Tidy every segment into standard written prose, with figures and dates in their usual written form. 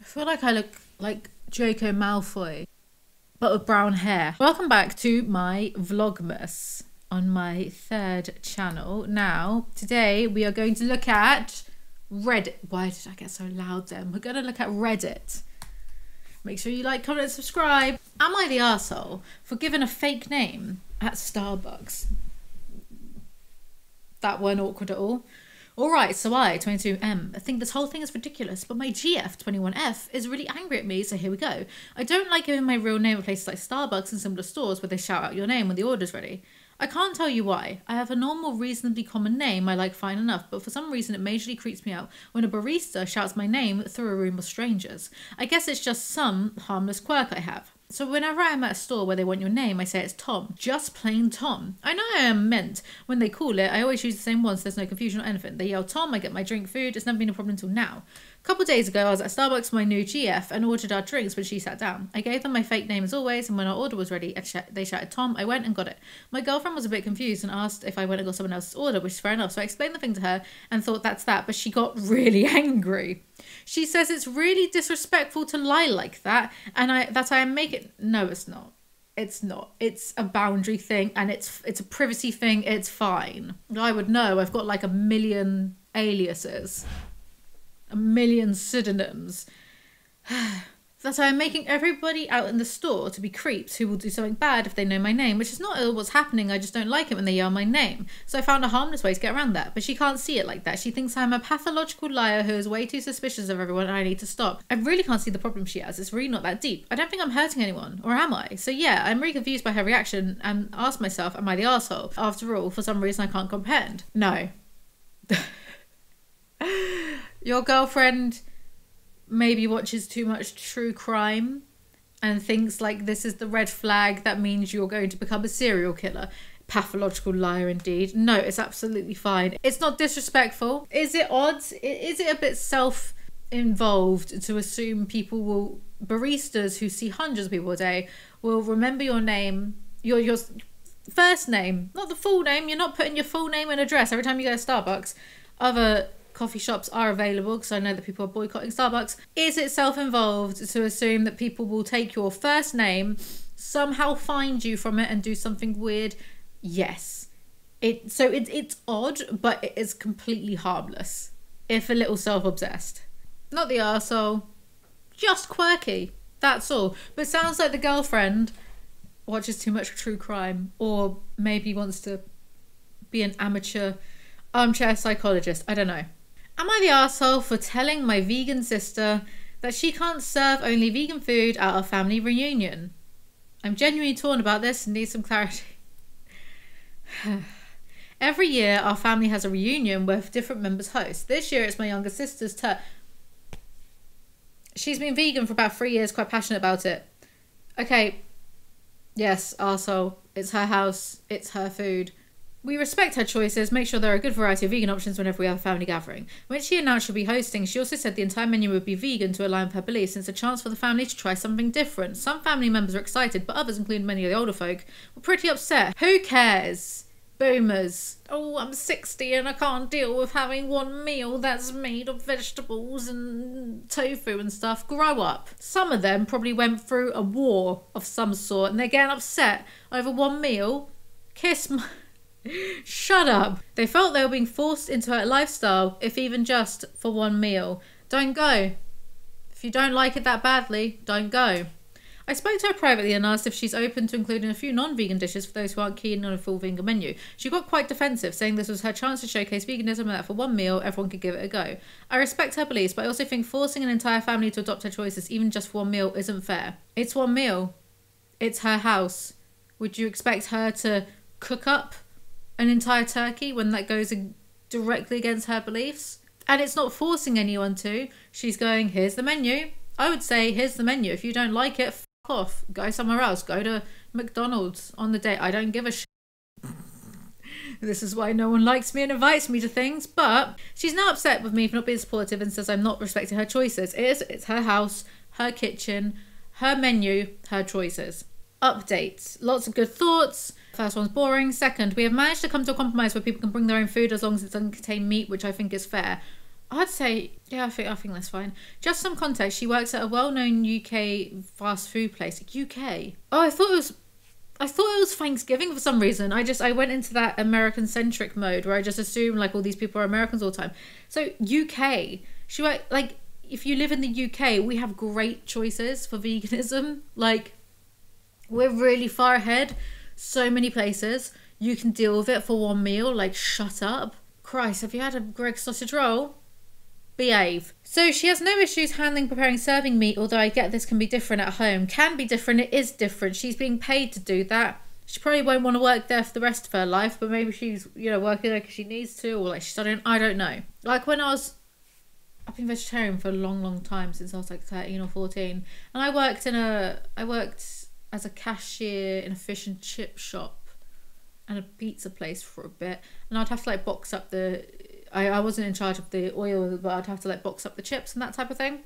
feel like I look like Draco Malfoy, but with brown hair. Welcome back to my Vlogmas on my third channel. Now, today we are going to look at Reddit. Why did I get so loud then? We're going to look at Reddit. Make sure you like, comment, and subscribe. Am I the arsehole for giving a fake name at Starbucks? That weren't awkward at all. Alright, so I, 22M, think this whole thing is ridiculous, but my GF, 21F, is really angry at me, so here we go. I don't like giving my real name at places like Starbucks and similar stores where they shout out your name when the order's ready. I can't tell you why. I have a normal, reasonably common name I like fine enough, but for some reason it majorly creeps me out when a barista shouts my name through a room of strangers. I guess it's just some harmless quirk I have. So whenever I'm at a store where they want your name, I say it's Tom. Just plain Tom. I know I am meant. When they call it, I always use the same one so there's no confusion or anything. They yell Tom, I get my drink, food. It's never been a problem until now. A couple of days ago, I was at Starbucks with my new GF and ordered our drinks when she sat down. I gave them my fake name as always, and when our order was ready, they shouted Tom. I went and got it. My girlfriend was a bit confused and asked if I went and got someone else's order, which is fair enough. So I explained the thing to her and thought that's that, but she got really angry. She says it's really disrespectful to lie like that, and I am making... No, it's not. It's not. It's a boundary thing, and it's a privacy thing. It's fine. I would know. I've got like a million aliases. A million pseudonyms. That I am making everybody out in the store to be creeps who will do something bad if they know my name, which is not what's happening. I just don't like it when they yell my name. So I found a harmless way to get around that, but she can't see it like that. She thinks I'm a pathological liar who is way too suspicious of everyone and I need to stop. I really can't see the problem she has. It's really not that deep. I don't think I'm hurting anyone, or am I? So yeah, I'm really confused by her reaction and ask myself, am I the arsehole? After all, for some reason I can't comprehend. No. Your girlfriend maybe watches too much true crime and thinks like this is the red flag that means you're going to become a serial killer. Pathological liar indeed. No, it's absolutely fine. It's not disrespectful. Is it odd? Is it a bit self-involved to assume people will, baristas who see hundreds of people a day, will remember your name, your first name, not the full name. You're not putting your full name and address every time you go to Starbucks. Other coffee shops are available because I know that people are boycotting Starbucks. Is it self-involved to assume that people will take your first name, somehow find you from it and do something weird? Yes. It's odd, but it is completely harmless, if a little self-obsessed. Not the arsehole, just quirky, that's all. But it sounds like the girlfriend watches too much true crime, or maybe wants to be an amateur armchair psychologist. I don't know. Am I the arsehole for telling my vegan sister that she can't serve only vegan food at our family reunion? I'm genuinely torn about this and need some clarity. Every year our family has a reunion where different members host. This year it's my younger sister's turn. She's been vegan for about 3 years, quite passionate about it. Okay, yes, arsehole. It's her house, it's her food. We respect her choices, make sure there are a good variety of vegan options whenever we have a family gathering. When she announced she'll be hosting, she also said the entire menu would be vegan to align with her beliefs, and it's a chance for the family to try something different. Some family members are excited, but others, including many of the older folk, were pretty upset. Who cares? Boomers. Oh, I'm 60 and I can't deal with having one meal that's made of vegetables and tofu and stuff. Grow up. Some of them probably went through a war of some sort and they're getting upset over one meal. Kiss my... Shut up. They felt they were being forced into her lifestyle, if even just for one meal. Don't go. If you don't like it that badly, don't go. I spoke to her privately and asked if she's open to including a few non-vegan dishes for those who aren't keen on a full vegan menu. She got quite defensive, saying this was her chance to showcase veganism and that for one meal, everyone could give it a go. I respect her beliefs, but I also think forcing an entire family to adopt her choices, even just for one meal, isn't fair. It's one meal. It's her house. Would you expect her to cook up an entire turkey when that goes directly against her beliefs? And it's not forcing anyone to. She's going, here's the menu. I would say, here's the menu. If you don't like it, f*** off. Go somewhere else. Go to McDonald's on the day. I don't give a shit. This is why no one likes me and invites me to things. But she's now upset with me for not being supportive and says I'm not respecting her choices. It's her house, her kitchen, her menu, her choices. Updates. Lots of good thoughts. First one's boring. Second, we have managed to come to a compromise where people can bring their own food as long as it doesn't contain meat, which I think is fair. I'd say, yeah, I think that's fine. Just some context, she works at a well-known UK fast food place. UK. Oh, I thought it was Thanksgiving for some reason. I went into that American-centric mode where I just assumed like all these people are Americans all the time. So UK, she worked, like, if you live in the UK, we have great choices for veganism. Like, we're really far ahead. So many places. You can deal with it for one meal. Like, shut up. Christ, have you had a Greg's sausage roll? Behave. So she has no issues handling, preparing, serving meat, although I get this can be different at home. Can be different, it is different. She's being paid to do that. She probably won't want to work there for the rest of her life, but maybe she's, you know, working there because she needs to, or like she's studying, I don't know. Like when I've been vegetarian for a long, long time, since I was like 13 or 14. And I worked as a cashier in a fish and chip shop and a pizza place for a bit. And I'd have to like box up I wasn't in charge of the oil, but I'd have to like box up the chips and that type of thing.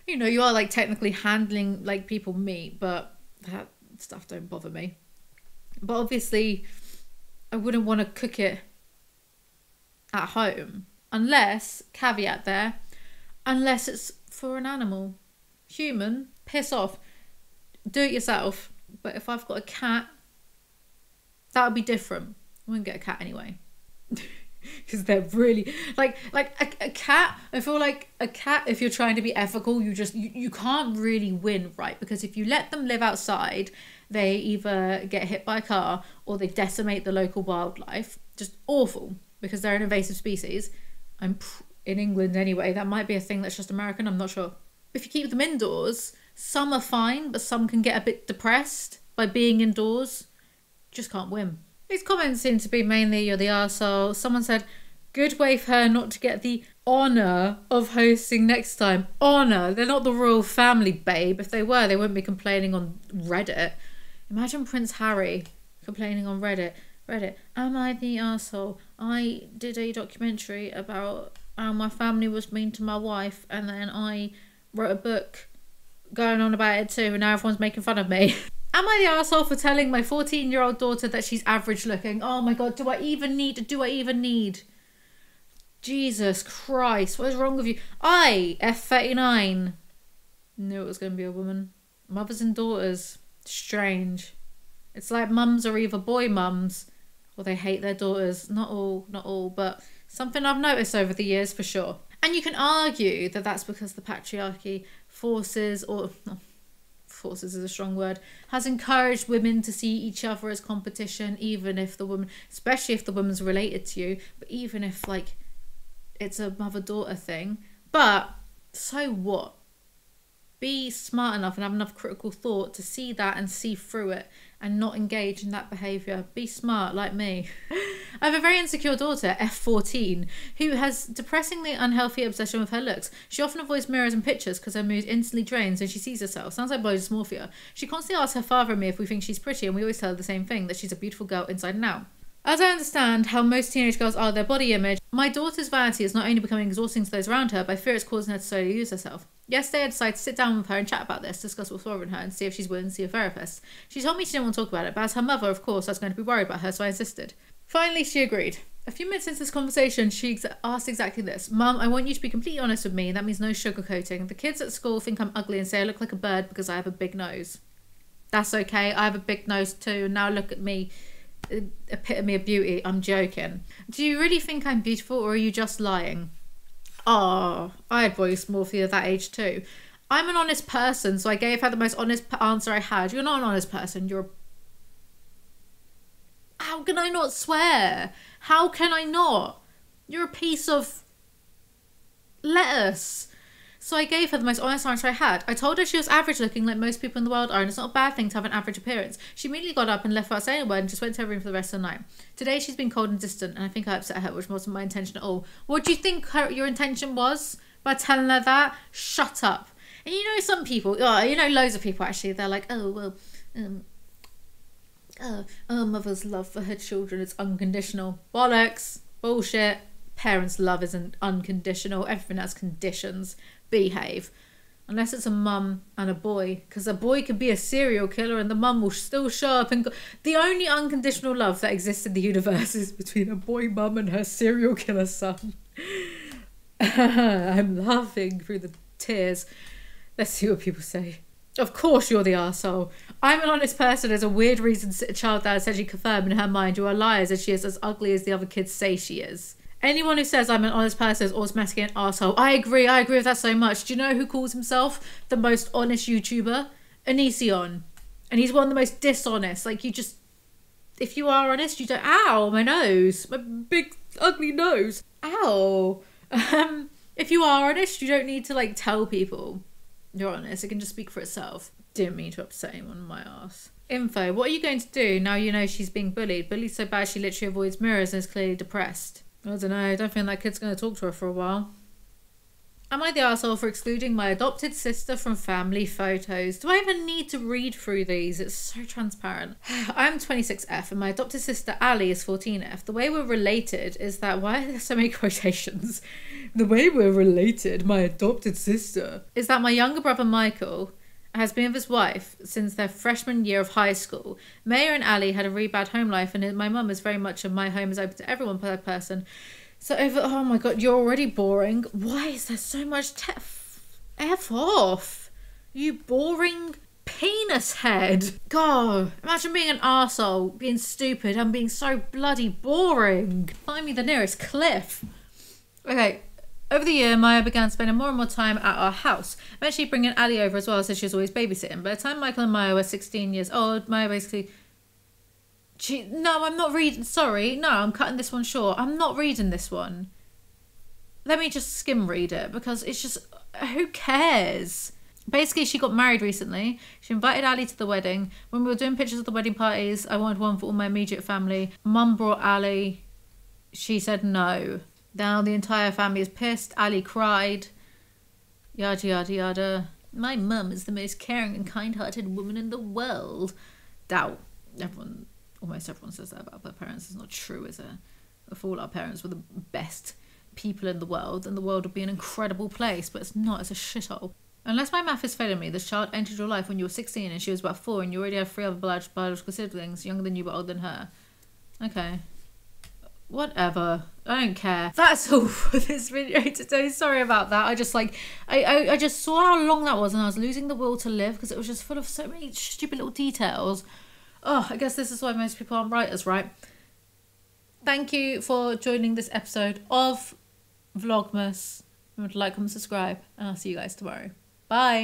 You know, you are like technically handling like people meat, but that stuff don't bother me. But obviously I wouldn't want to cook it at home unless, caveat there, unless it's for an animal. Human, piss off. Do it yourself. But if I've got a cat, that would be different. I wouldn't get a cat anyway. Because they're really like a cat. I feel like a cat, if you're trying to be ethical, you can't really win, right? Because if you let them live outside, they either get hit by a car or they decimate the local wildlife. Just awful, because they're an invasive species. In England anyway. That might be a thing that's just American, I'm not sure. If you keep them indoors, some are fine, but some can get a bit depressed by being indoors. Just can't win. These comments seem to be mainly, you're the arsehole. Someone said, good way for her not to get the honour of hosting next time. Honour. They're not the royal family, babe. If they were, they wouldn't be complaining on Reddit. Imagine Prince Harry complaining on Reddit. Am I the arsehole? I did a documentary about how my family was mean to my wife, and then I wrote a book going on about it too, and now everyone's making fun of me. Am I the arsehole for telling my 14-year-old daughter that she's average looking? Oh my god, do I even need? Jesus Christ, what is wrong with you? F39. Knew it was going to be a woman. Mothers and daughters. Strange. It's like mums are either boy mums or they hate their daughters. Not all, but something I've noticed over the years for sure. And you can argue that that's because the patriarchy forces is a strong word, has encouraged women to see each other as competition, even if the woman, especially if the woman's related to you, but even if like it's a mother-daughter thing. But so what? Be smart enough and have enough critical thought to see that and see through it and not engage in that behaviour. Be smart like me. I have a very insecure daughter, F14, who has depressingly unhealthy obsession with her looks. She often avoids mirrors and pictures because her mood instantly drains when she sees herself. Sounds like body dysmorphia. She constantly asks her father and me if we think she's pretty, and we always tell her the same thing, that she's a beautiful girl inside and out. As I understand how most teenage girls are their body image, my daughter's vanity is not only becoming exhausting to those around her, but I fear it's causing her to slowly lose herself. Yesterday I decided to sit down with her and chat about this, discuss what's bothering her, and see if she's willing to see a therapist. She told me she didn't want to talk about it, but as her mother, of course, I was going to be worried about her, so I insisted. Finally, she agreed. A few minutes into this conversation, she asked exactly this. Mum, I want you to be completely honest with me. That means no sugarcoating. The kids at school think I'm ugly and say I look like a bird because I have a big nose. That's okay. I have a big nose too. Now look at me. Epitome of beauty. I'm joking. Do you really think I'm beautiful, or are you just lying? Oh, I had body dysmorphia at that age too. I'm an honest person, so I gave her the most honest answer I had. You're not an honest person. How can I not swear? How can I not? You're a piece of lettuce. So I gave her the most honest answer I had. I told her she was average looking like most people in the world are, and it's not a bad thing to have an average appearance. She immediately got up and left without saying a word and just went to her room for the rest of the night. Today she's been cold and distant, and I think I upset her, which wasn't my intention at all. What do you think your intention was by telling her that? Shut up. And you know some people, loads of people actually, they're like, a mother's love for her children is unconditional. Bollocks. Bullshit. Parents' love isn't unconditional. Everything has conditions. Behave. Unless it's a mum and a boy, because a boy could be a serial killer and the mum will still show up and go. The only unconditional love that exists in the universe is between a boy mum and her serial killer son. I'm laughing through the tears. Let's see what people say. Of course you're the arsehole. I'm an honest person as a weird reason to sit a child down and essentially confirm in her mind you are liars as she is as ugly as the other kids say she is. Anyone who says I'm an honest person is automatically an arsehole. I agree with that so much. Do you know who calls himself the most honest YouTuber? Anision. And he's one of the most dishonest. Like, you just... If you are honest, you don't... Ow, my nose. My big, ugly nose. Ow. If you are honest, you don't need to, like, tell people you're honest. It can just speak for itself. Didn't mean to upset him on my ass. Info. What are you going to do now you know she's being bullied? Bullied so bad she literally avoids mirrors and is clearly depressed. I don't know. I don't think that kid's going to talk to her for a while. Am I the arsehole for excluding my adopted sister from family photos? Do I even need to read through these? It's so transparent. I'm 26F and my adopted sister Ali is 14F. The way we're related is that... Why are there so many quotations? The way we're related, my adopted sister, is that my younger brother Michael has been with his wife since their freshman year of high school. Maya and Ali had a really bad home life and my mum is very much a my home is open to everyone per person. So oh my god, you're already boring. Why is there so much F off, you boring penis head. God, imagine being an arsehole, being stupid and being so bloody boring. Find me the nearest cliff. Okay. Over the year, Maya began spending more and more time at our house, eventually bringing Ali over as well, so she was always babysitting. By the time Michael and Maya were 16 years old, Maya basically... No, I'm not reading... Sorry, no, I'm cutting this one short. I'm not reading this one. Let me just skim read it, because it's just... Who cares? Basically, she got married recently. She invited Ali to the wedding. When we were doing pictures of the wedding parties, I wanted one for all my immediate family. Mum brought Ali. She said no. Now the entire family is pissed. Ali cried. Yada, yada, yada. My mum is the most caring and kind-hearted woman in the world. Doubt. Almost everyone says that about their parents. It's not true, is it? If all our parents were the best people in the world, then the world would be an incredible place. But it's not. It's a shithole. Unless my math is failing me, this child entered your life when you were 16 and she was about 4 and you already have 3 other biological siblings, younger than you but older than her. Okay. Whatever. I don't care. That's all for this video today. Sorry about that. I just I just saw how long that was and I was losing the will to live because it was just full of so many stupid little details. Oh, I guess this is why most people aren't writers, right? Thank you for joining this episode of Vlogmas. Remember to like, comment, subscribe, and I'll see you guys tomorrow. Bye.